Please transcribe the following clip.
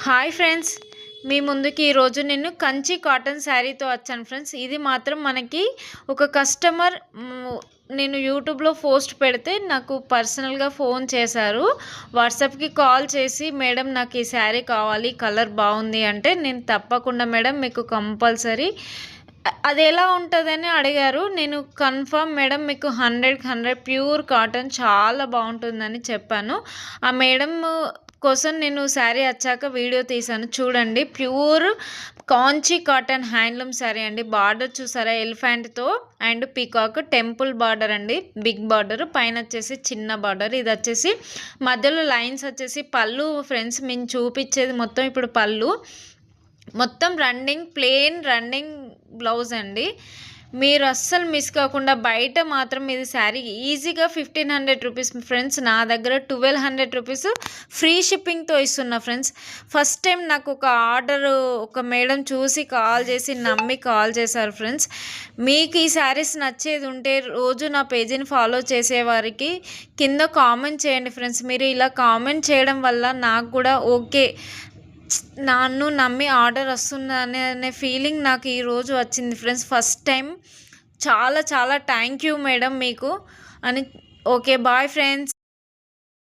Hi friends, మీ ముందుకి ఈరోజు నేను కంచి కాటన్ శారీతో వచ్చాను ఫ్రెండ్స్. ఇది మాత్రం మనకి ఒక కస్టమర్ నేను యూట్యూబ్లో పోస్ట్ పెడితే నాకు పర్సనల్గా ఫోన్ చేశారు. వాట్సాప్కి కాల్ చేసి, మేడం నాకు ఈ శారీ కావాలి, కలర్ బాగుంది అంటే, నేను తప్పకుండా మేడం మీకు కంపల్సరీ అది ఎలా ఉంటుందని అడిగారు. నేను కన్ఫర్మ్ మేడం మీకు 100 ప్యూర్ కాటన్ చాలా బాగుంటుందని చెప్పాను. ఆ మేడం కోసం నేను శారీ వచ్చాక వీడియో తీశాను, చూడండి. Pure Kanchi cotton handloom sari అండి. బార్డర్ చూసారా, ఎలిఫెంట్తో అండ్ పీకాక్ టెంపుల్ బార్డర్ అండి, బిగ్ బార్డర్, పైన వచ్చేసి చిన్న బార్డర్. ఇది వచ్చేసి మధ్యలో లైన్స్ వచ్చేసి పళ్ళు ఫ్రెండ్స్. మేము చూపించేది మొత్తం ఇప్పుడు పళ్ళు, మొత్తం ప్లెయిన్ రన్నింగ్ బ్లౌజ్ అండి. మీరు అస్సలు మిస్ కాకుండా, బయట మాత్రం ఇది శారీ ఈజీగా 1500 రూపీస్ ఫ్రెండ్స్. నా దగ్గర 1200 రూపీస్ ఫ్రీ షిప్పింగ్తో ఇస్తున్నా ఫ్రెండ్స్. ఫస్ట్ టైం నాకు ఒక ఆర్డర్ ఒక మేడం చూసి కాల్ చేసి నమ్మి కాల్ చేశారు ఫ్రెండ్స్. మీకు ఈ శారీస్ నచ్చేది ఉంటే రోజు నా పేజీని ఫాలో చేసేవారికి కింద కామెంట్ చేయండి ఫ్రెండ్స్. మీరు ఇలా కామెంట్ చేయడం వల్ల నాకు కూడా ఓకే, నన్ను నమ్మి ఆర్డర్ వస్తుందనే ఫీలింగ్ నాకు ఈరోజు వచ్చింది ఫ్రెండ్స్. ఫస్ట్ టైం చాలా చాలా థ్యాంక్ యూ మేడం మీకు అని. Okay, bye friends.